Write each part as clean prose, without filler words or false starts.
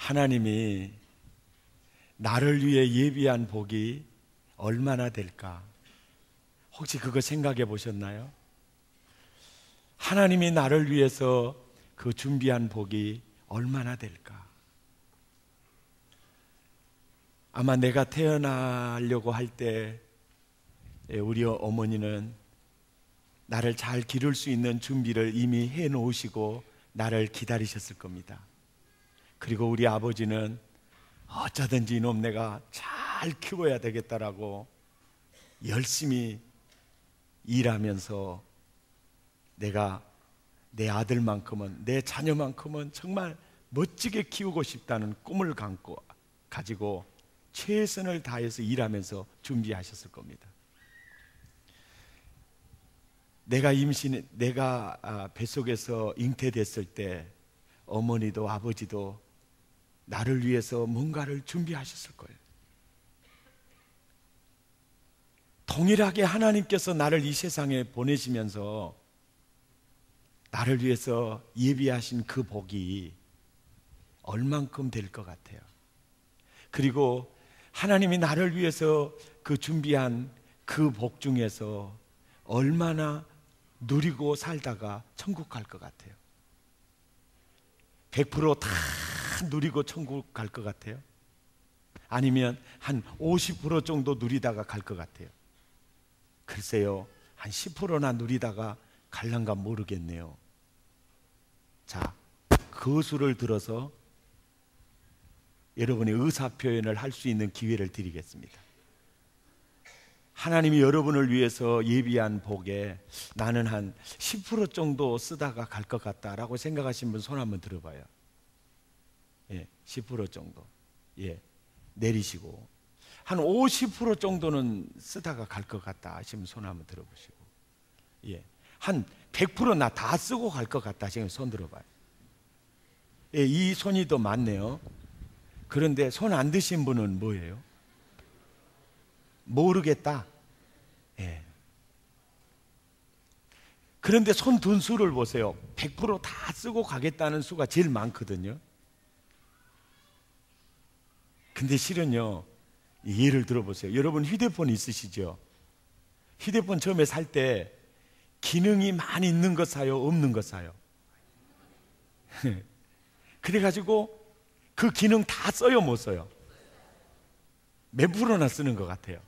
하나님이 나를 위해 예비한 복이 얼마나 될까? 혹시 그거 생각해 보셨나요? 하나님이 나를 위해서 그 준비한 복이 얼마나 될까? 아마 내가 태어나려고 할 때 우리 어머니는 나를 잘 기를 수 있는 준비를 이미 해 놓으시고 나를 기다리셨을 겁니다. 그리고 우리 아버지는 어쩌든지 이놈 내가 잘 키워야 되겠다라고 열심히 일하면서 내가 내 아들만큼은, 내 자녀만큼은 정말 멋지게 키우고 싶다는 꿈을 가지고 최선을 다해서 일하면서 준비하셨을 겁니다. 내가 뱃속에서 잉태됐을 때 어머니도 아버지도 나를 위해서 뭔가를 준비하셨을 거예요. 동일하게 하나님께서 나를 이 세상에 보내시면서 나를 위해서 예비하신 그 복이 얼만큼 될 것 같아요. 그리고 하나님이 나를 위해서 그 준비한 그 복 중에서 얼마나 누리고 살다가 천국 갈 것 같아요? 100% 다 누리고 천국 갈 것 같아요? 아니면 한 50% 정도 누리다가 갈 것 같아요? 글쎄요, 한 10%나 누리다가 갈란가 모르겠네요. 자, 그 수를 들어서 여러분의 의사 표현을 할 수 있는 기회를 드리겠습니다. 하나님이 여러분을 위해서 예비한 복에 나는 한 10% 정도 쓰다가 갈 것 같다라고 생각하시는 분 손 한번 들어봐요. 예, 10% 정도. 예, 내리시고. 한 50% 정도는 쓰다가 갈 것 같다 하시면 손 한번 들어보시고. 예, 한 100% 나 다 쓰고 갈 것 같다 하시면 손 들어봐요. 예, 이 손이 더 많네요. 그런데 손 안 드신 분은 뭐예요? 모르겠다. 예. 그런데 손 든 수를 보세요. 100% 다 쓰고 가겠다는 수가 제일 많거든요. 근데 실은요, 예를 들어보세요. 여러분 휴대폰 있으시죠? 휴대폰 처음에 살 때 기능이 많이 있는 거 사요? 없는 거 사요? 그래가지고 그 기능 다 써요? 못 써요? 몇 프로나 쓰는 것 같아요?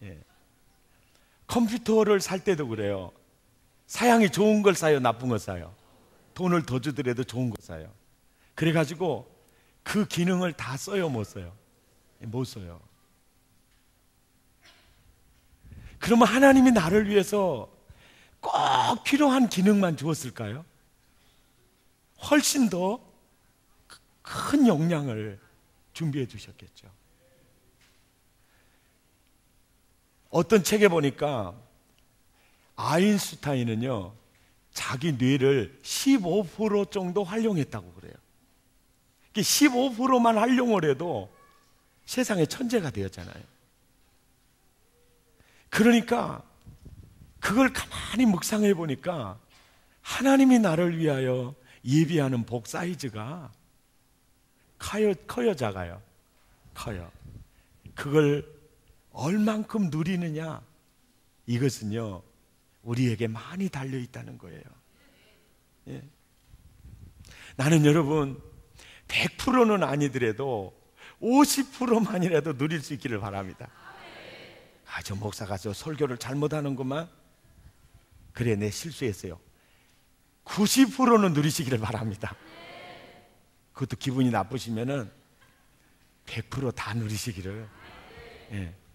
예. 컴퓨터를 살 때도 그래요. 사양이 좋은 걸 사요? 나쁜 걸 사요? 돈을 더 주더라도 좋은 걸 사요. 그래가지고 그 기능을 다 써요? 못 써요? 못 써요. 그러면 하나님이 나를 위해서 꼭 필요한 기능만 주었을까요? 훨씬 더 큰 역량을 준비해 주셨겠죠. 어떤 책에 보니까 아인슈타인은요, 자기 뇌를 15% 정도 활용했다고 그래요. 15%만 활용을 해도 세상에 천재가 되었잖아요. 그러니까 그걸 가만히 묵상해 보니까 하나님이 나를 위하여 예비하는 복 사이즈가 커요, 작아요? 커요. 그걸 얼만큼 누리느냐, 이것은요 우리에게 많이 달려있다는 거예요. 예. 나는 여러분 100%는 아니더라도 50%만이라도 누릴 수 있기를 바랍니다. 저 목사가 저 설교를 잘못하는구만. 그래, 내 실수했어요. 90%는 누리시기를 바랍니다. 그것도 기분이 나쁘시면은 100% 다 누리시기를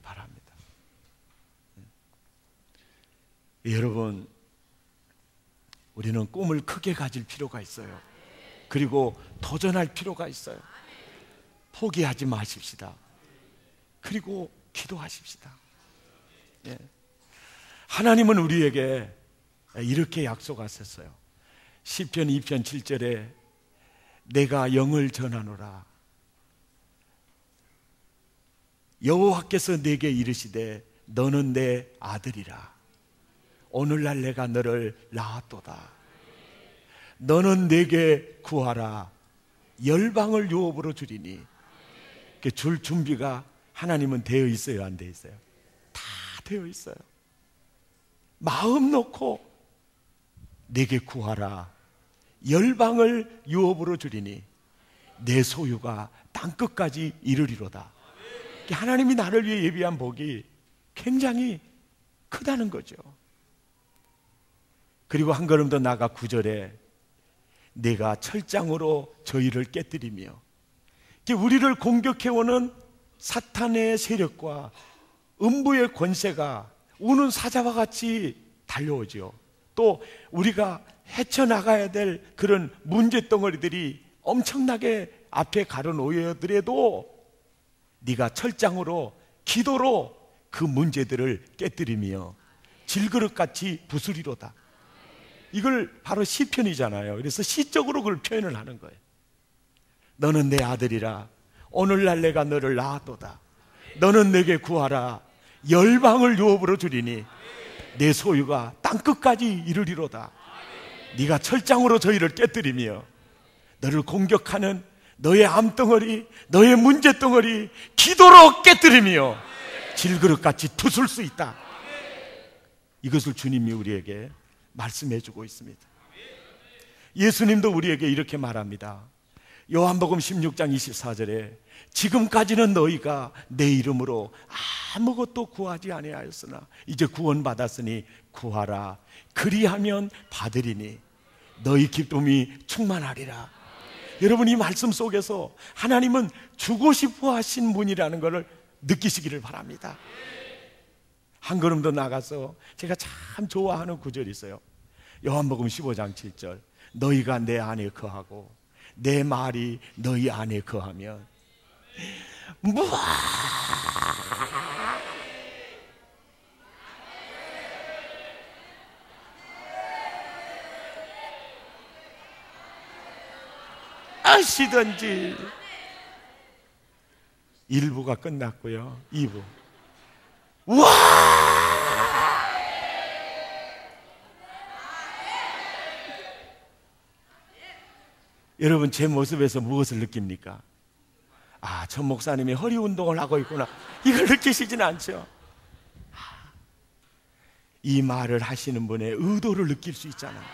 바랍니다. 여러분, 우리는 꿈을 크게 가질 필요가 있어요. 그리고 도전할 필요가 있어요. 포기하지 마십시다. 그리고 기도하십시다. 하나님은 우리에게 이렇게 약속하셨어요. 시편 2편 7절에 내가 영을 전하노라. 여호와께서 내게 이르시되 너는 내 아들이라. 오늘날 내가 너를 낳았도다. 너는 내게 구하라. 열방을 유업으로 주리니. 줄 준비가 하나님은 되어 있어요, 안 되어 있어요? 다 되어 있어요. 마음 놓고 내게 구하라. 열방을 유업으로 주리니 내 소유가 땅끝까지 이르리로다. 하나님이 나를 위해 예비한 복이 굉장히 크다는 거죠. 그리고 한 걸음 더 나아가 9절에 내가 철장으로 저희를 깨뜨리며, 우리를 공격해오는 사탄의 세력과 음부의 권세가 우는 사자와 같이 달려오죠. 또 우리가 헤쳐나가야 될 그런 문제덩어리들이 엄청나게 앞에 가로놓여더라도 네가 철장으로, 기도로 그 문제들을 깨뜨리며 질그릇같이 부수리로다. 이걸 바로 시편이잖아요. 그래서 시적으로 그걸 표현을 하는 거예요. 너는 내 아들이라 오늘날 내가 너를 낳았도다. 너는 내게 구하라. 열방을 유업으로 주리니 내 소유가 땅끝까지 이르리로다. 네가 철장으로 저희를 깨뜨리며 너를 공격하는 너의 암덩어리, 너의 문제덩어리 기도로 깨뜨리며 질그릇같이 부술 수 있다. 이것을 주님이 우리에게 말씀해 주고 있습니다. 예수님도 우리에게 이렇게 말합니다. 요한복음 16장 24절에 지금까지는 너희가 내 이름으로 아무것도 구하지 아니하였으나 이제 구원받았으니 구하라. 그리하면 받으리니 너희 기쁨이 충만하리라. 여러분, 이 말씀 속에서 하나님은 주고 싶어 하신 분이라는 것을 느끼시기를 바랍니다. 한 걸음 더 나가서 제가 참 좋아하는 구절이 있어요. 요한복음 15장 7절 너희가 내 안에 거하고 내 말이 너희 안에 거하면 아시든지. 1부가 끝났고요. 2부. 와! 여러분, 제 모습에서 무엇을 느낍니까? 아, 전 목사님이 허리 운동을 하고 있구나. 이걸 느끼시진 않죠? 이 말을 하시는 분의 의도를 느낄 수 있잖아요.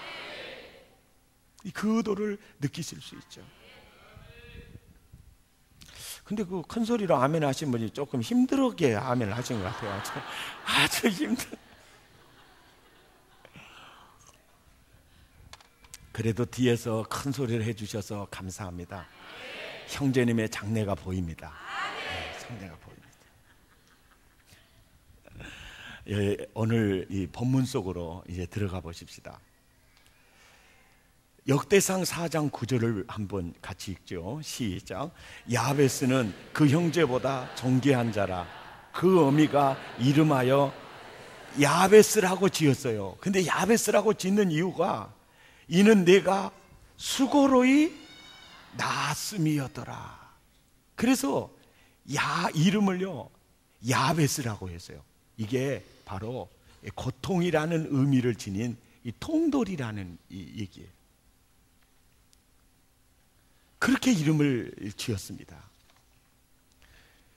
그 의도를 느끼실 수 있죠. 근데 그 큰 소리로 아멘 하신 분이 조금 힘들게 아멘을 하신 것 같아요. 아주 힘들. 그래도 뒤에서 큰 소리를 해주셔서 감사합니다. 형제님의 장래가 보입니다. 네, 장래가 보입니다. 예, 오늘 이 본문 속으로 이제 들어가 보십시다. 역대상 4장 9절을 한번 같이 읽죠. 시작. 야베스는 그 형제보다 존귀한 자라. 그 어미가 이름하여 야베스라고 지었어요. 근데 야베스라고 짓는 이유가 이는 내가 수고로이 낳았음이었더라. 그래서 이름을요 야베스라고 했어요. 이게 바로 고통이라는 의미를 지닌 이 통돌이라는 이 얘기예요. 그렇게 이름을 지었습니다.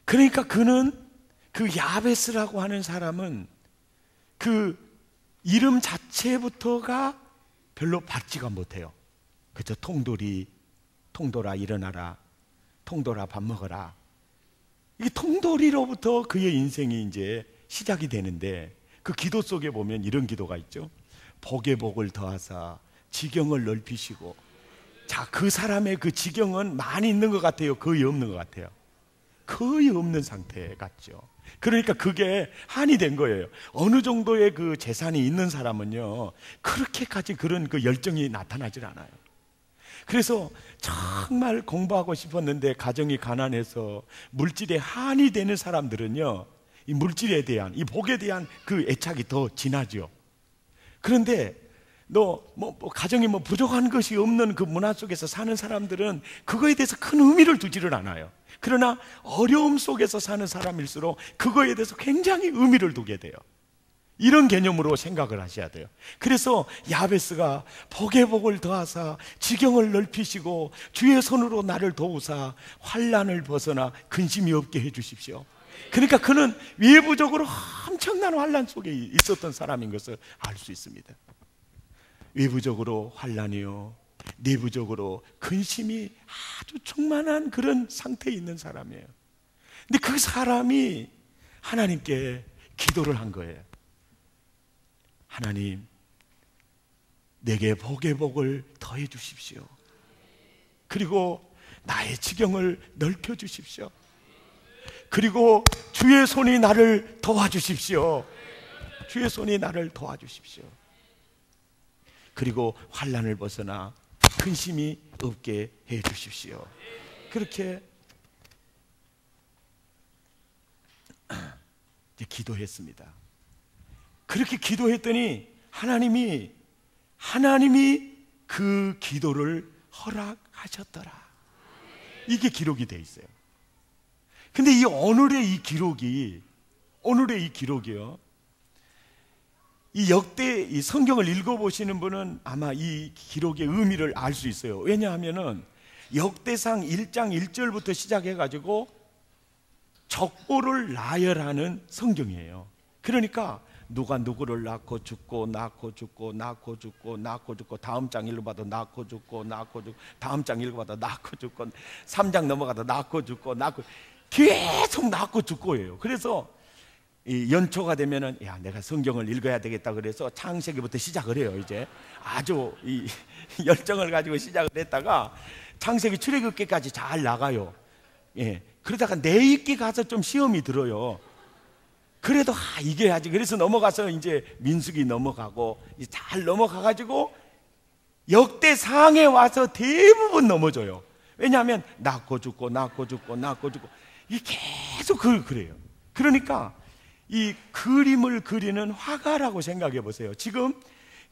그러니까 그는, 그 야베스라고 하는 사람은 그 이름 자체부터가 별로 밝지가 못해요. 그렇죠? 통돌아 일어나라, 통돌아 밥 먹어라. 이 통돌이로부터 그의 인생이 이제 시작이 되는데, 그 기도 속에 보면 이런 기도가 있죠. 복에 복을 더하사 지경을 넓히시고. 자, 그 사람의 그 지경은 많이 있는 것 같아요? 거의 없는 것 같아요? 거의 없는 상태 같죠. 그러니까 그게 한이 된 거예요. 어느 정도의 그 재산이 있는 사람은요 그렇게까지 그런 그 열정이 나타나질 않아요. 그래서 정말 공부하고 싶었는데 가정이 가난해서 물질에 한이 되는 사람들은요 이 물질에 대한, 이 복에 대한 그 애착이 더 진하죠. 그런데 가정이 부족한 것이 없는 그 문화 속에서 사는 사람들은 그거에 대해서 큰 의미를 두지를 않아요. 그러나 어려움 속에서 사는 사람일수록 그거에 대해서 굉장히 의미를 두게 돼요. 이런 개념으로 생각을 하셔야 돼요. 그래서 야베스가 복에 복을 더하사 지경을 넓히시고 주의 손으로 나를 도우사 환난을 벗어나 근심이 없게 해주십시오. 그러니까 그는 외부적으로 엄청난 환난 속에 있었던 사람인 것을 알 수 있습니다. 외부적으로 환난이요, 내부적으로 근심이 아주 충만한 그런 상태에 있는 사람이에요. 근데 그 사람이 하나님께 기도를 한 거예요. 하나님, 내게 복의 복을 더해 주십시오. 그리고 나의 지경을 넓혀 주십시오. 그리고 주의 손이 나를 도와주십시오. 주의 손이 나를 도와주십시오. 그리고 환난을 벗어나 근심이 없게 해 주십시오. 그렇게 이제 기도했습니다. 그렇게 기도했더니 하나님이 그 기도를 허락하셨더라. 이게 기록이 돼 있어요. 근데 이 오늘의 이 기록이요, 이 역대 이 성경을 읽어보시는 분은 아마 이 기록의 의미를 알 수 있어요. 왜냐하면은 역대상 1장 1절부터 시작해가지고 족보를 나열하는 성경이에요. 그러니까 누가 누구를 낳고 죽고 다음 장 읽어봐도 낳고 죽고 다음 장 읽어봐도 낳고 죽고 3장 넘어가도 낳고 죽고 계속 낳고 죽고예요. 그래서 이 연초가 되면은 야, 내가 성경을 읽어야 되겠다 그래서 창세기부터 시작을 해요. 이제 아주 이 열정을 가지고 시작을 했다가 창세기 출애굽기까지 잘 나가요. 예. 그러다가 내입기 가서 좀 시험이 들어요. 그래도 이겨야지. 그래서 넘어가서 이제 민수기 넘어가고 잘 넘어가가지고 역대상에 와서 대부분 넘어져요. 왜냐하면 낳고 죽고 이게 계속 그래요. 그러니까 이 그림을 그리는 화가라고 생각해 보세요. 지금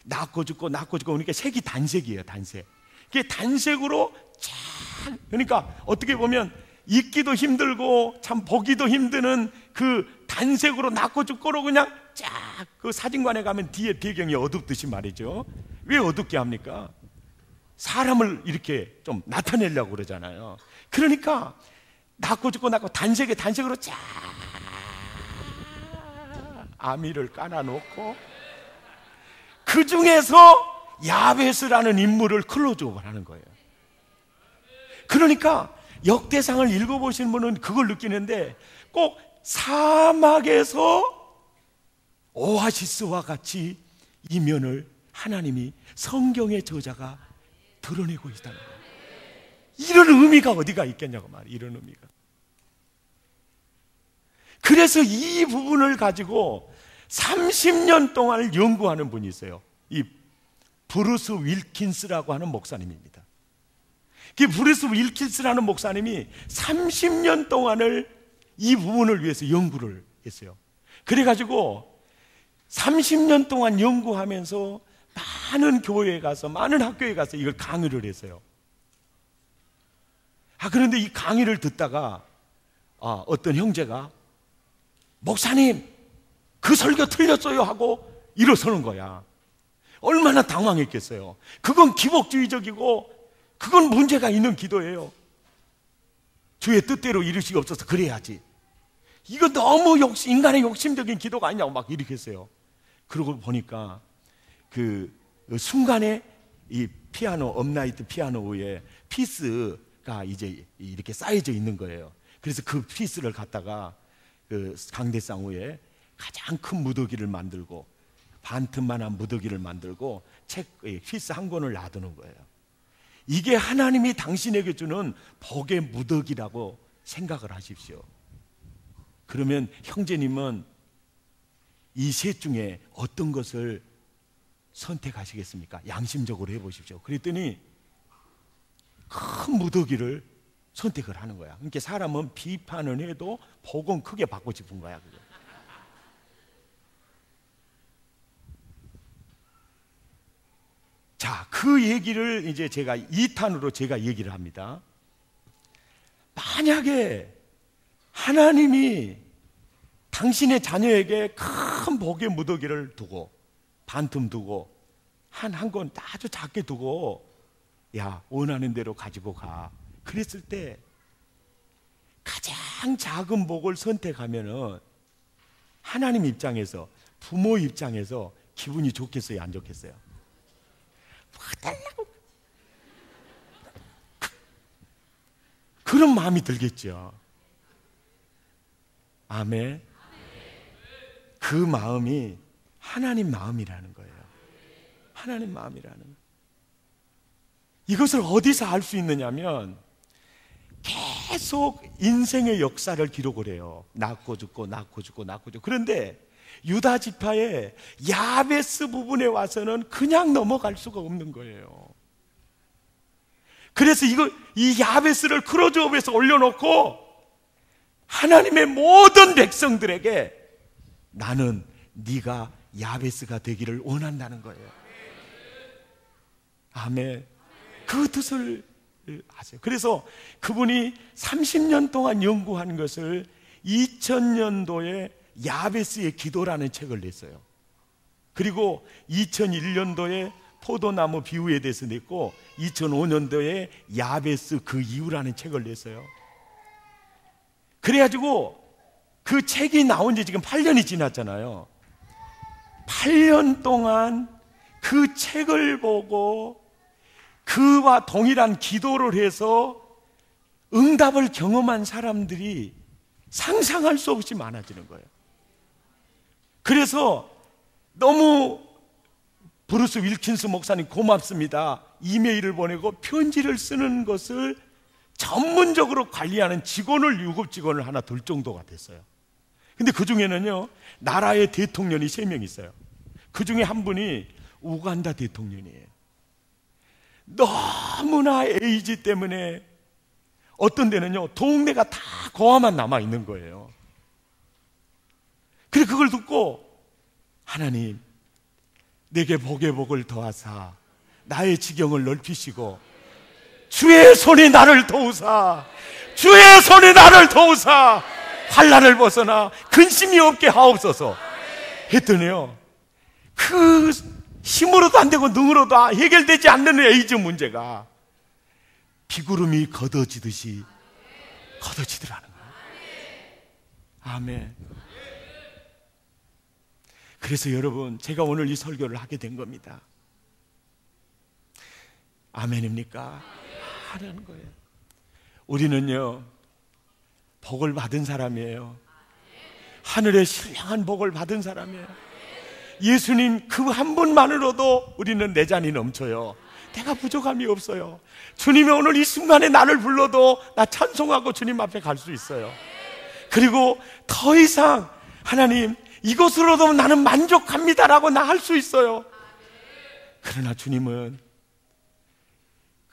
낳고 죽고 그러니까 색이 단색이에요. 단색. 그게 단색으로 쫙, 그러니까 어떻게 보면 읽기도 힘들고 참 보기도 힘드는 그 단색으로 낳고 죽고로 그냥 쫙 그 사진관에 가면 뒤에 배경이 어둡듯이 말이죠. 왜 어둡게 합니까? 사람을 이렇게 좀 나타내려고 그러잖아요. 그러니까 낳고 죽고 단색으로 쫙 아미를 깔아놓고 그 중에서 야베스라는 인물을 클로즈업을 하는 거예요. 그러니까 역대상을 읽어보신 분은 그걸 느끼는데 꼭 사막에서 오아시스와 같이 이면을 하나님이 성경의 저자가 드러내고 있다는 거예요. 이런 의미가 어디가 있겠냐고 말이에요. 이런 의미가. 그래서 이 부분을 가지고 30년 동안 연구하는 분이 있어요. 이 브루스 윌킨스라고 하는 목사님입니다. 그 브루스 윌킨스라는 목사님이 30년 동안을 이 부분을 위해서 연구를 했어요. 그래가지고 30년 동안 연구하면서 많은 교회에 가서, 많은 학교에 가서 이걸 강의를 했어요. 그런데 이 강의를 듣다가 어떤 형제가 목사님, 그 설교 틀렸어요 하고 일어서는 거야. 얼마나 당황했겠어요. 그건 기복주의적이고 그건 문제가 있는 기도예요. 주의 뜻대로 이루시옵소서 그래야지. 이거 너무 인간의 욕심적인 기도가 아니냐고 막 이렇게 했어요. 그러고 보니까 그 순간에 이 피아노, 업라이트 피아노 위에 피스가 이제 이렇게 쌓여져 있는 거예요. 그래서 그 피스를 갖다가 그 강대상 위에 가장 큰 무더기를 만들고 반틈만한 무더기를 만들고 피스 한 권을 놔두는 거예요. 이게 하나님이 당신에게 주는 복의 무더기라고 생각을 하십시오. 그러면 형제님은 이 셋 중에 어떤 것을 선택하시겠습니까? 양심적으로 해보십시오. 그랬더니 큰 무더기를 선택을 하는 거야. 그러니까 사람은 비판은 해도 복은 크게 받고 싶은 거야. 그게. 자, 그 얘기를 이제 제가 2탄으로 제가 얘기를 합니다. 만약에 하나님이 당신의 자녀에게 큰 복의 무더기를 두고, 반틈 두고, 한 권 아주 작게 두고, 야, 원하는 대로 가지고 가. 그랬을 때 가장 작은 복을 선택하면은 하나님 입장에서, 부모 입장에서 기분이 좋겠어요, 안 좋겠어요? 달라고 그런 마음이 들겠죠. 아멘. 그 마음이 하나님 마음이라는 거예요. 하나님 마음이라는 거예요. 이것을 어디서 알 수 있느냐면 계속 인생의 역사를 기록을 해요. 낳고 죽고 낳고 죽고 낳고 죽고. 그런데 유다 지파의 야베스 부분에 와서는 그냥 넘어갈 수가 없는 거예요. 그래서 이 야베스를 크로즈업에서 올려놓고 하나님의 모든 백성들에게 나는 네가 야베스가 되기를 원한다는 거예요. 아멘. 그 뜻을 아세요. 그래서 그분이 30년 동안 연구한 것을 2000년도에 야베스의 기도라는 책을 냈어요. 그리고 2001년도에 포도나무 비유에 대해서 냈고 2005년도에 야베스 그 이유라는 책을 냈어요. 그래가지고 그 책이 나온 지 지금 8년이 지났잖아요. 8년 동안 그 책을 보고 그와 동일한 기도를 해서 응답을 경험한 사람들이 상상할 수 없이 많아지는 거예요. 그래서 너무 브루스 윌킨스 목사님 고맙습니다. 이메일을 보내고 편지를 쓰는 것을 전문적으로 관리하는 직원을, 유급 직원을 하나 둘 정도가 됐어요. 근데 그 중에는요, 나라의 대통령이 3명 있어요. 그 중에 한 분이 우간다 대통령이에요. 너무나 에이지 때문에 어떤 데는요, 동네가 다 고아만 남아있는 거예요. 그래, 그걸 듣고 하나님, 내게 복의 복을 더하사 나의 지경을 넓히시고 주의 손이 나를 도우사, 주의 손이 나를 도우사 환난을 벗어나 근심이 없게 하옵소서 했더니요, 그 힘으로도 안 되고 능으로도 해결되지 않는 에이즈 문제가 비구름이 걷어지듯이 걷어지더라는 거예요. 아멘. 그래서 여러분, 제가 오늘 이 설교를 하게 된 겁니다. 아멘입니까? 하라는 거예요. 우리는요, 복을 받은 사람이에요. 하늘의 신령한 복을 받은 사람이에요. 예수님 그 한 분만으로도 우리는 내 잔이 넘쳐요. 내가 부족함이 없어요. 주님이 오늘 이 순간에 나를 불러도 나 찬송하고 주님 앞에 갈 수 있어요. 그리고 더 이상 하나님 이것으로도 나는 만족합니다라고 나 할 수 있어요. 그러나 주님은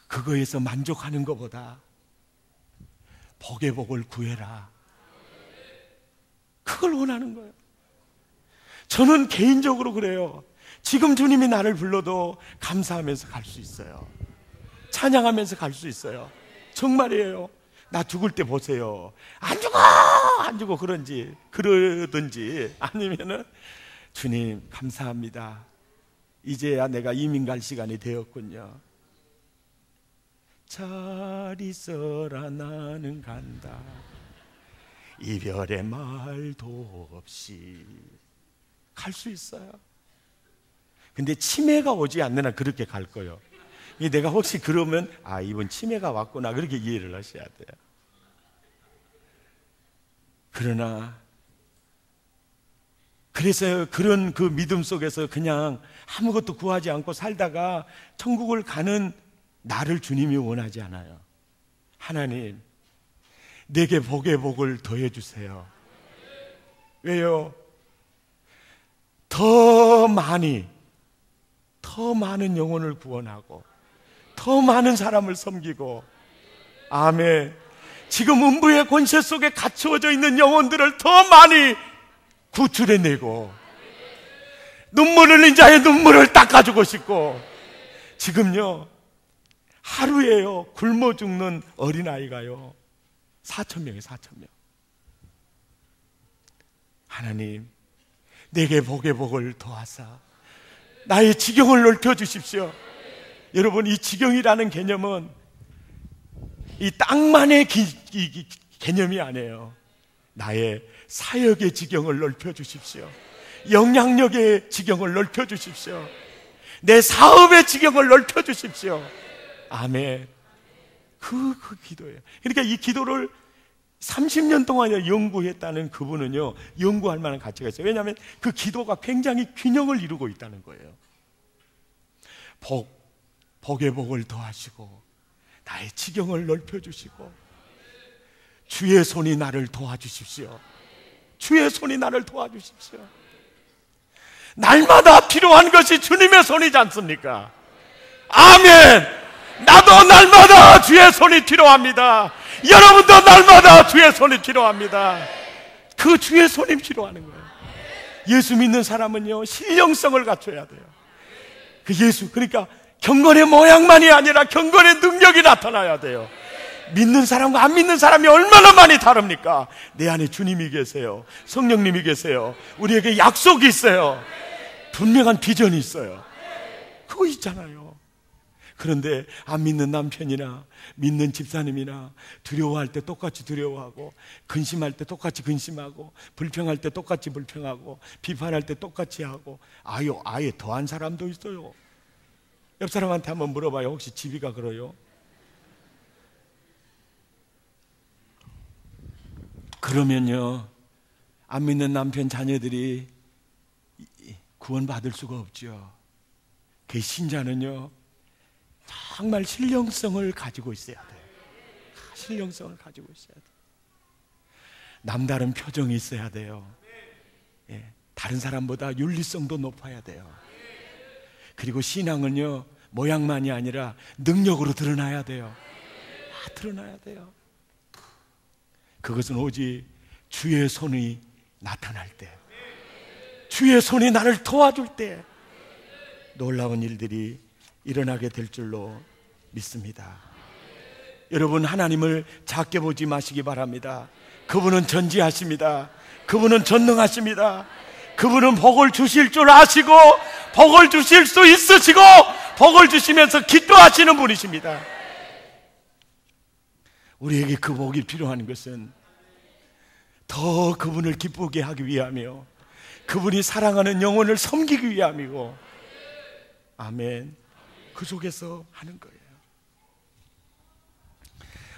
그거에서 만족하는 것보다 복의 복을 구해라, 그걸 원하는 거예요. 저는 개인적으로 그래요. 지금 주님이 나를 불러도 감사하면서 갈 수 있어요. 찬양하면서 갈 수 있어요. 정말이에요. 나 죽을 때 보세요. 안 죽어 그러든지 아니면은 주님 감사합니다. 이제야 내가 이민 갈 시간이 되었군요. 잘 있어라 나는 간다. 이별의 말도 없이 갈 수 있어요. 근데 치매가 오지 않는 한 그렇게 갈 거예요. 내가 혹시 그러면 이번 치매가 왔구나 그렇게 이해를 하셔야 돼요. 그러나 그래서 그런 그 믿음 속에서 그냥 아무것도 구하지 않고 살다가 천국을 가는 나를 주님이 원하지 않아요. 하나님, 내게 복의 복을 더해 주세요. 왜요? 더 많은 영혼을 구원하고 더 많은 사람을 섬기고, 아멘. 지금 음부의 권세 속에 갇혀져 있는 영혼들을 더 많이 구출해내고 눈물 흘린 자의 눈물을 닦아주고 싶고, 지금요 하루에요 굶어 죽는 어린아이가요 4,000명이에요. 4,000명. 하나님, 내게 복의 복을 더하사 나의 지경을 넓혀주십시오. 여러분, 이 지경이라는 개념은 이 땅만의 개념이 아니에요. 나의 사역의 지경을 넓혀주십시오. 영향력의 지경을 넓혀주십시오. 내 사업의 지경을 넓혀주십시오. 아멘. 그 기도예요. 그러니까 이 기도를 30년 동안 연구했다는 그분은요, 연구할 만한 가치가 있어요. 왜냐하면 그 기도가 굉장히 균형을 이루고 있다는 거예요. 복의 복을 더하시고 나의 지경을 넓혀주시고 주의 손이 나를 도와주십시오. 주의 손이 나를 도와주십시오. 날마다 필요한 것이 주님의 손이지 않습니까? 아멘. 나도 날마다 주의 손이 필요합니다. 여러분도 날마다 주의 손이 필요합니다. 그 주의 손이 필요하는 거예요. 예수 믿는 사람은요, 신령성을 갖춰야 돼요. 그 예수, 그러니까 경건의 모양만이 아니라 경건의 능력이 나타나야 돼요. 믿는 사람과 안 믿는 사람이 얼마나 많이 다릅니까? 내 안에 주님이 계세요. 성령님이 계세요. 우리에게 약속이 있어요. 분명한 비전이 있어요. 그거 있잖아요. 그런데 안 믿는 남편이나 믿는 집사님이나 두려워할 때 똑같이 두려워하고, 근심할 때 똑같이 근심하고, 불평할 때 똑같이 불평하고, 비판할 때 똑같이 하고, 아예 더한 사람도 있어요. 옆 사람한테 한번 물어봐요. 혹시 집이가 그래요? 그러면요, 안 믿는 남편 자녀들이 구원받을 수가 없죠. 그 신자는요, 정말 신령성을 가지고 있어야 돼요. 신령성을 가지고 있어야 돼요. 남다른 표정이 있어야 돼요. 예, 다른 사람보다 윤리성도 높아야 돼요. 그리고 신앙은요, 모양만이 아니라 능력으로 드러나야 돼요. 드러나야 돼요. 그것은 오직 주의 손이 나타날 때, 주의 손이 나를 도와줄 때 놀라운 일들이 일어나게 될 줄로 믿습니다. 여러분, 하나님을 작게 보지 마시기 바랍니다. 그분은 전지하십니다. 그분은 전능하십니다. 그분은 복을 주실 줄 아시고 복을 주실 수 있으시고 복을 주시면서 기도하시는 분이십니다. 우리에게 그 복이 필요한 것은 더 그분을 기쁘게 하기 위하며 그분이 사랑하는 영혼을 섬기기 위함이고, 아멘. 그 속에서 하는 거예요.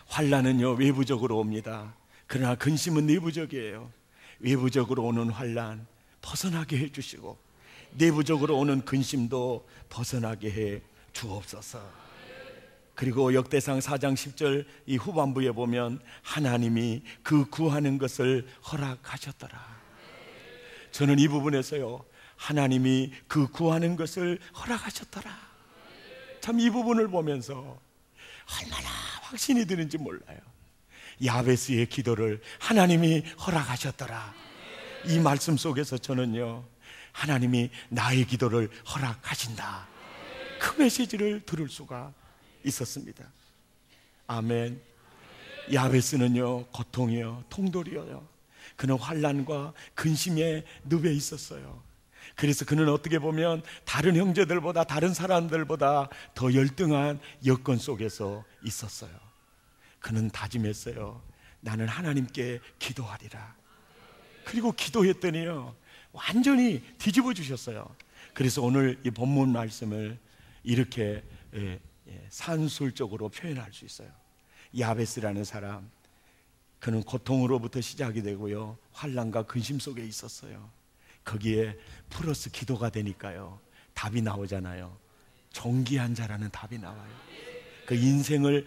환난은요, 외부적으로 옵니다. 그러나 근심은 내부적이에요. 외부적으로 오는 환난 벗어나게 해주시고 내부적으로 오는 근심도 벗어나게 해 주옵소서. 그리고 역대상 4장 10절 이 후반부에 보면 하나님이 그 구하는 것을 허락하셨더라. 저는 이 부분에서요, 하나님이 그 구하는 것을 허락하셨더라, 참 이 부분을 보면서 얼마나 확신이 드는지 몰라요. 야베스의 기도를 하나님이 허락하셨더라. 이 말씀 속에서 저는요, 하나님이 나의 기도를 허락하신다, 그 메시지를 들을 수가 있었습니다. 아멘. 야베스는요, 고통이요, 통돌이요, 그는 환난과 근심의 늪에 있었어요. 그래서 그는 어떻게 보면 다른 형제들보다, 다른 사람들보다 더 열등한 여건 속에서 있었어요. 그는 다짐했어요. 나는 하나님께 기도하리라. 그리고 기도했더니요, 완전히 뒤집어 주셨어요. 그래서 오늘 이 본문 말씀을 이렇게 산술적으로 표현할 수 있어요. 야베스라는 사람, 그는 고통으로부터 시작이 되고요, 환난과 근심 속에 있었어요. 거기에 플러스 기도가 되니까요, 답이 나오잖아요. 존귀한 자라는 답이 나와요. 그 인생을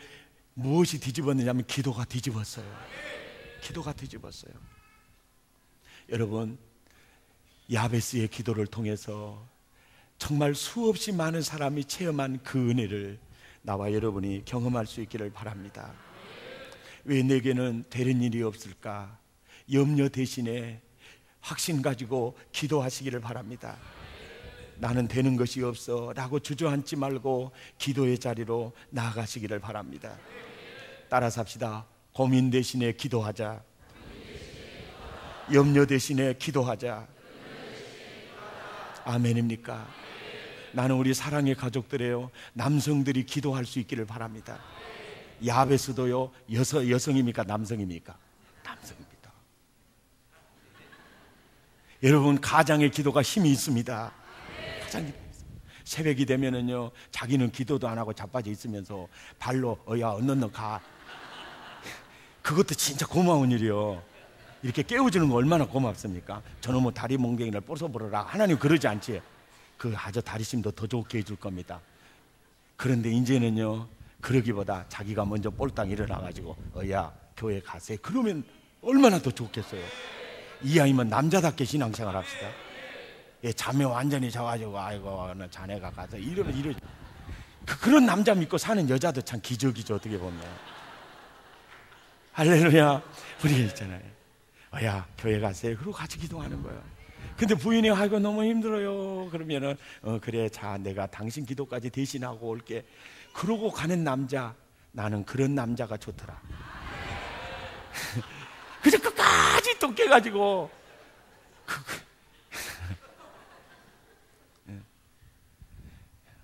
무엇이 뒤집었느냐면 기도가 뒤집었어요. 기도가 뒤집었어요. 여러분, 야베스의 기도를 통해서 정말 수없이 많은 사람이 체험한 그 은혜를 나와 여러분이 경험할 수 있기를 바랍니다. 왜 내게는 되는 일이 없을까? 염려 대신에 확신 가지고 기도하시기를 바랍니다. 나는 되는 것이 없어 라고 주저앉지 말고 기도의 자리로 나아가시기를 바랍니다. 따라서 합시다. 고민 대신에 기도하자. 염려 대신에 기도하자. 아멘입니까? 나는 우리 사랑의 가족들에요, 남성들이 기도할 수 있기를 바랍니다. 야베스도요, 여성입니까? 남성입니까? 남성입니다. 여러분, 가장의 기도가 힘이 있습니다. 새벽이 되면은요, 자기는 기도도 안 하고 자빠져 있으면서 발로 야 얼른 가. 그것도 진짜 고마운 일이요. 이렇게 깨워주는 거 얼마나 고맙습니까? 저놈의 다리 몽둥이를 뽀서버려라. 하나님 그러지 않지. 그 아주 다리심도 더 좋게 해줄 겁니다. 그런데 이제는요, 그러기보다 자기가 먼저 꼴딱 일어나가지고 야 교회 가세요. 그러면 얼마나 더 좋겠어요. 이왕이면 남자답게 신앙생활 합시다. 예, 잠에 완전히 자가지고 아이고 자네가 가서 이러면 그런 남자 믿고 사는 여자도 참 기적이죠, 어떻게 보면. 할렐루야. 우리가 있잖아요, 야 교회 가세요. 그리고 같이 기도하는 거예요. 근데 부인이 아이고 너무 힘들어요. 그러면은 그래, 자 내가 당신 기도까지 대신하고 올게. 그러고 가는 남자, 나는 그런 남자가 좋더라. 그저 끝까지 또 깨가지고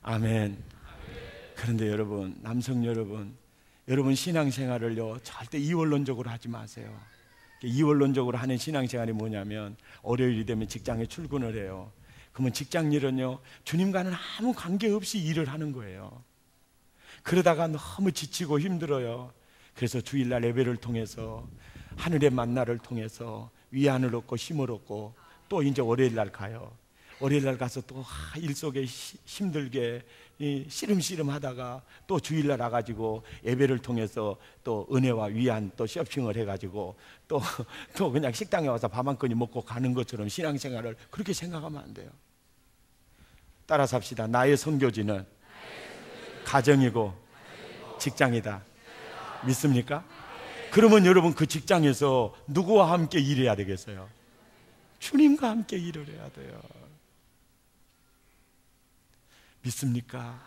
아멘. 그런데 여러분, 남성 여러분, 여러분 신앙생활을요 절대 이원론적으로 하지 마세요. 이원론적으로 하는 신앙생활이 뭐냐면, 월요일이 되면 직장에 출근을 해요. 그러면 직장일은요 주님과는 아무 관계없이 일을 하는 거예요. 그러다가 너무 지치고 힘들어요. 그래서 주일날 예배를 통해서, 하늘의 만나를 통해서 위안을 얻고 힘을 얻고, 또 이제 월요일날 가요. 월요일날 가서 또 일 속에 힘들게 씨름씨름 하다가 또 주일날 와가지고 예배를 통해서 또 은혜와 위안, 또 쇼핑을 해가지고 또 그냥 식당에 와서 밥 한 끼 먹고 가는 것처럼 신앙생활을 그렇게 생각하면 안 돼요. 따라서 합시다. 나의 선교지는 가정이고 직장이다. 믿습니까? 그러면 여러분, 그 직장에서 누구와 함께 일해야 되겠어요? 주님과 함께 일을 해야 돼요. 믿습니까?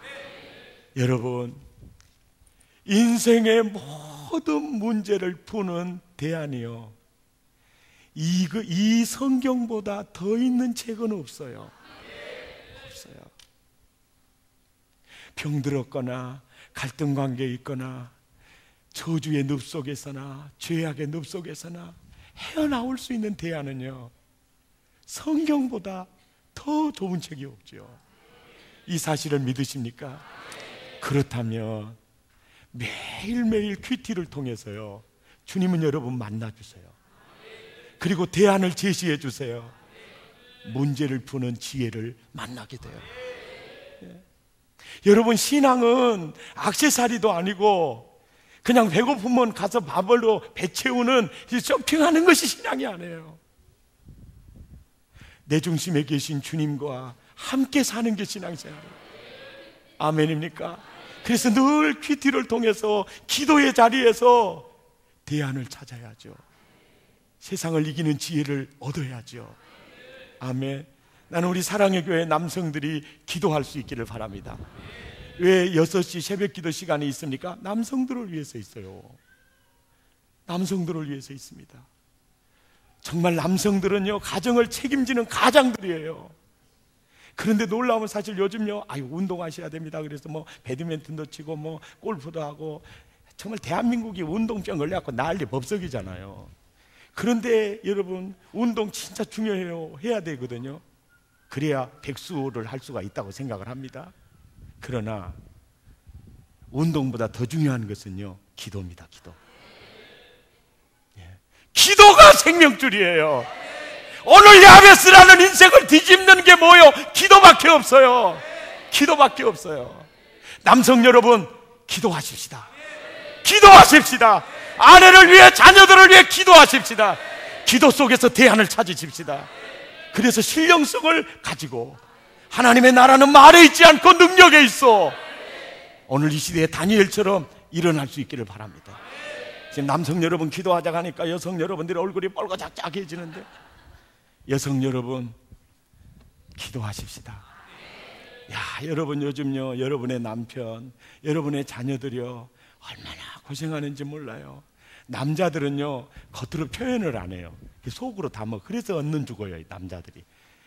여러분, 인생의 모든 문제를 푸는 대안이요, 이 성경보다 더 있는 책은 없어요. 없어요. 병들었거나 갈등 관계에 있거나 저주의 늪 속에서나 죄악의 늪 속에서나 헤어나올 수 있는 대안은요, 성경보다 더 좋은 책이 없죠. 이 사실을 믿으십니까? 그렇다면 매일매일 큐티를 통해서요, 주님은 여러분 만나주세요. 그리고 대안을 제시해 주세요. 문제를 푸는 지혜를 만나게 돼요. 여러분, 신앙은 액세서리도 아니고 그냥 배고프면 가서 밥으로 배 채우는 쇼핑하는 것이 신앙이 아니에요. 내 중심에 계신 주님과 함께 사는 게 신앙생활이에요. 아멘입니까? 그래서 늘 큐티를 통해서 기도의 자리에서 대안을 찾아야죠. 세상을 이기는 지혜를 얻어야죠. 아멘. 나는 우리 사랑의 교회 남성들이 기도할 수 있기를 바랍니다. 왜 6시 새벽 기도 시간이 있습니까? 남성들을 위해서 있어요. 남성들을 위해서 있습니다. 정말 남성들은요, 가정을 책임지는 가장들이에요. 그런데 놀라우면 사실 요즘요, 운동하셔야 됩니다. 그래서 뭐 배드민턴도 치고 뭐 골프도 하고, 정말 대한민국이 운동병 걸려갖고 난리 법석이잖아요. 그런데 여러분, 운동 진짜 중요해요. 해야 되거든요. 그래야 백수를 할 수가 있다고 생각을 합니다. 그러나 운동보다 더 중요한 것은요, 기도입니다. 기도. 기도가 생명줄이에요. 오늘 야베스라는 인생을 뒤집는 게 뭐예요? 기도밖에 없어요. 기도밖에 없어요. 남성 여러분, 기도하십시다. 기도하십시다. 아내를 위해, 자녀들을 위해 기도하십시다. 기도 속에서 대안을 찾으십시다. 그래서 신령성을 가지고, 하나님의 나라는 말에 있지 않고 능력에 있어, 오늘 이 시대에 다니엘처럼 일어날 수 있기를 바랍니다. 지금 남성 여러분 기도하자고 하니까 여성 여러분들의 얼굴이 뻘겋짝짝해지는데, 여성 여러분 기도하십시다. 야, 여러분 요즘요, 여러분의 남편, 여러분의 자녀들이요 얼마나 고생하는지 몰라요. 남자들은요 겉으로 표현을 안 해요. 속으로 담아. 그래서 얻는 죽어요, 남자들이.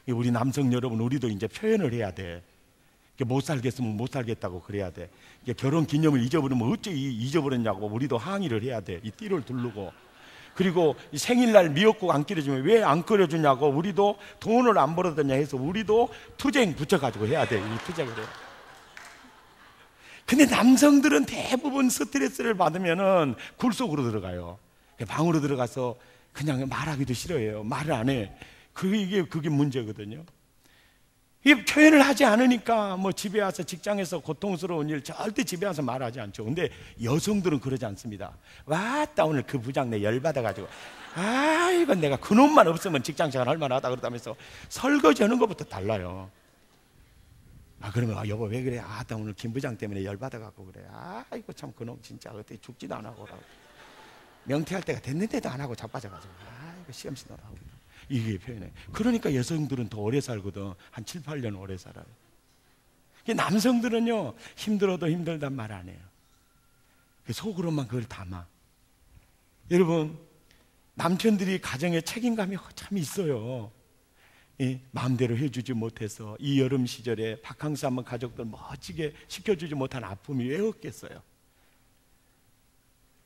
우리 남성 여러분, 우리도 이제 표현을 해야 돼. 못 살겠으면 못 살겠다고 그래야 돼. 결혼 기념을 잊어버리면 어째 잊어버렸냐고 우리도 항의를 해야 돼. 이 띠를 두르고. 그리고 생일날 미역국 안 끓여주면 왜 안 끓여주냐고 우리도 돈을 안 벌어들냐 해서 우리도 투쟁 붙여가지고 해야 돼. 이 투쟁을 해. 근데 남성들은 대부분 스트레스를 받으면은 굴 속으로 들어가요. 방으로 들어가서 그냥 말하기도 싫어해요. 말을 안 해. 그게 문제거든요. 이게 표현을 하지 않으니까 뭐 집에 와서 직장에서 고통스러운 일 절대 집에 와서 말하지 않죠. 근데 여성들은 그러지 않습니다. 왔다 오늘 그 부장 내 열받아가지고 아이고 내가 그놈만 없으면 직장생활 할만하다 그러다면서 설거지 하는 것부터 달라요. 그러면 여보 왜 그래? 나 오늘 김 부장 때문에 열받아갖고 그래. 아이고 참 그놈 진짜 어떻게 죽지도 안 하고 명퇴할 때가 됐는데도 안 하고 자빠져가지고 아이고 시험시험 하고. 이게 표현해. 그러니까 여성들은 더 오래 살거든. 한 7, 8년 오래 살아요. 남성들은요 힘들어도 힘들단 말 안 해요. 속으로만 그걸 담아. 여러분, 남편들이 가정에 책임감이 참 있어요. 마음대로 해주지 못해서 이 여름 시절에 바캉스 한번 가족들 멋지게 시켜주지 못한 아픔이 왜 없겠어요?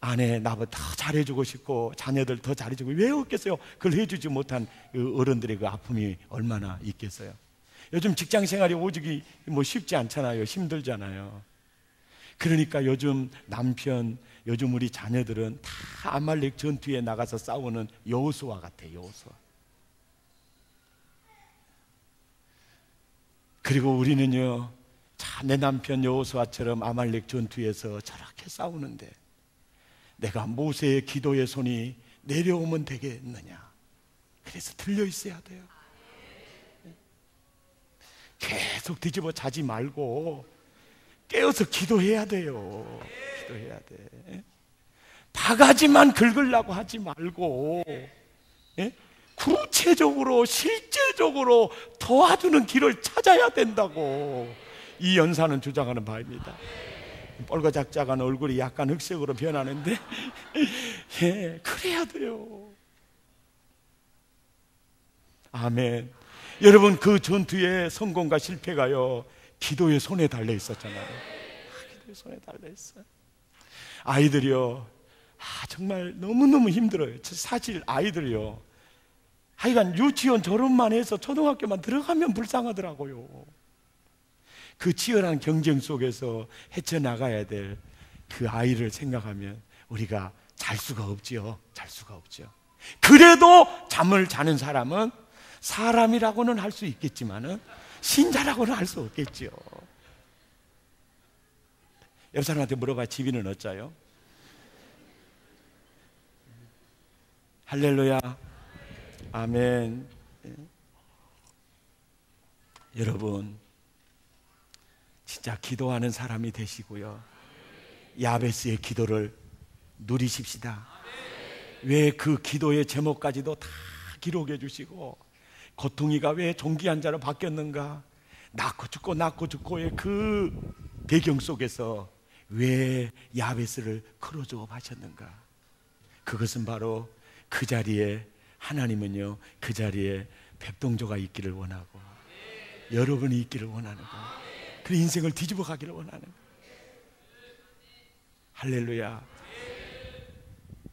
아내 나보다 더 잘해주고 싶고 자녀들 더 잘해주고 왜 없겠어요? 그걸 해주지 못한 어른들의 그 아픔이 얼마나 있겠어요? 요즘 직장 생활이 오직이 뭐 쉽지 않잖아요. 힘들잖아요. 그러니까 요즘 남편, 요즘 우리 자녀들은 다 아말렉 전투에 나가서 싸우는 여호수아 같아요. 여호수아. 그리고 우리는요, 내 남편 여호수아처럼 아말렉 전투에서 저렇게 싸우는데 내가 모세의 기도의 손이 내려오면 되겠느냐? 그래서 들려 있어야 돼요. 계속 뒤집어 자지 말고 깨어서 기도해야 돼요. 기도해야 돼. 바가지만 긁으려고 하지 말고 구체적으로 실제적으로 도와주는 길을 찾아야 된다고 이 연사는 주장하는 바입니다. 뻘거작작한 얼굴이 약간 흑색으로 변하는데 그래야 돼요. 아멘. 여러분, 그 전투의 성공과 실패가요 기도의 손에 달려 있었잖아요. 기도의 손에 달려 있어요. 아이들이요 정말 너무너무 힘들어요. 사실 아이들이요 하여간 유치원 졸업만 해서 초등학교만 들어가면 불쌍하더라고요. 그 치열한 경쟁 속에서 헤쳐나가야 될 그 아이를 생각하면 우리가 잘 수가 없지요. 잘 수가 없죠. 그래도 잠을 자는 사람은 사람이라고는 할 수 있겠지만은 신자라고는 할 수 없겠지요. 옆 사람한테 물어봐. 지비는 어쩌요? 할렐루야. 아멘. 여러분, 진짜 기도하는 사람이 되시고요 야베스의 기도를 누리십시다. 왜 그 기도의 제목까지도 다 기록해 주시고 고통이가 왜 종기한 자로 바뀌었는가, 낳고 죽고의 그 배경 속에서 왜 야베스를 크로즈업 하셨는가. 그것은 바로 그 자리에 하나님은요 그 자리에 백동조가 있기를 원하고 여러분이 있기를 원하는 거예요. 그 인생을 뒤집어 가기를 원하는 거예요. 할렐루야.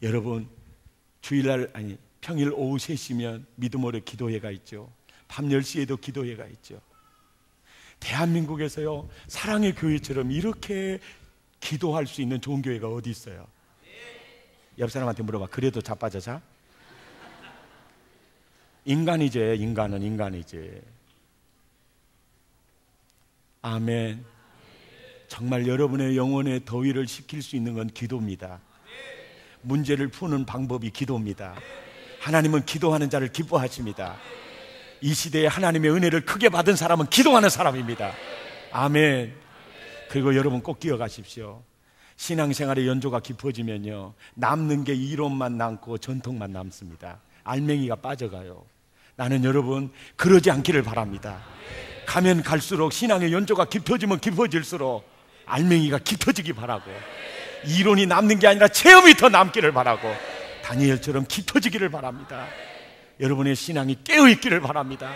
여러분, 주일날 평일 오후 3시면 믿음으로 기도회가 있죠. 밤 10시에도 기도회가 있죠. 대한민국에서요 사랑의 교회처럼 이렇게 기도할 수 있는 좋은 교회가 어디 있어요? 옆 사람한테 물어봐. 그래도 자빠져 자? 인간이지. 인간은 인간이지. 아멘. 정말 여러분의 영혼의 더위를 식힐 수 있는 건 기도입니다. 문제를 푸는 방법이 기도입니다. 하나님은 기도하는 자를 기뻐하십니다. 이 시대에 하나님의 은혜를 크게 받은 사람은 기도하는 사람입니다. 아멘. 그리고 여러분 꼭 기억하십시오. 신앙생활의 연조가 깊어지면요 남는 게 이론만 남고 전통만 남습니다. 알맹이가 빠져가요. 나는 여러분 그러지 않기를 바랍니다. 가면 갈수록 신앙의 연조가 깊어지면 깊어질수록 알맹이가 깊어지기 바라고 이론이 남는 게 아니라 체험이 더 남기를 바라고, 다니엘처럼 깊어지기를 바랍니다. 여러분의 신앙이 깨어있기를 바랍니다.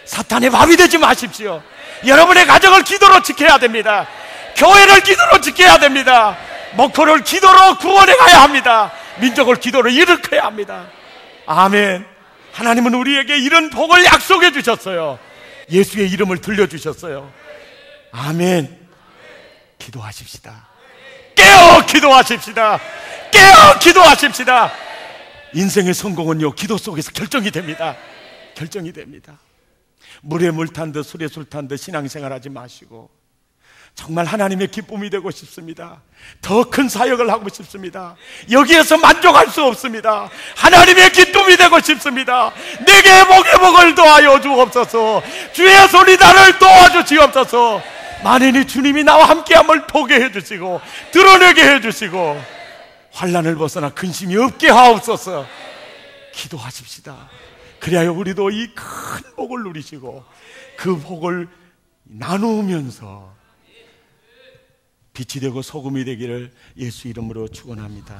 사탄의 밥이 되지 마십시오. 여러분의 가정을 기도로 지켜야 됩니다. 교회를 기도로 지켜야 됩니다. 목표를 기도로 구원해 가야 합니다. 민족을 기도로 일으켜야 합니다. 아멘. 하나님은 우리에게 이런 복을 약속해 주셨어요. 예수의 이름을 들려주셨어요. 아멘. 기도하십시다. 깨어 기도하십시다. 깨어 기도하십시다. 인생의 성공은요, 기도 속에서 결정이 됩니다. 결정이 됩니다. 물에 물 탄 듯 술에 술 탄 듯 신앙생활 하지 마시고 정말 하나님의 기쁨이 되고 싶습니다. 더 큰 사역을 하고 싶습니다. 여기에서 만족할 수 없습니다. 하나님의 기쁨이 되고 싶습니다. 내게 복의 복을 더하여 주옵소서. 주의 손이 나를 도와주시옵소서. 만인이 주님이 나와 함께함을 보게 해주시고 드러내게 해주시고 환난을 벗어나 근심이 없게 하옵소서. 기도하십시다. 그래야 우리도 이 큰 복을 누리시고 그 복을 나누면서 빛이 되고 소금이 되기를 예수 이름으로 축원합니다.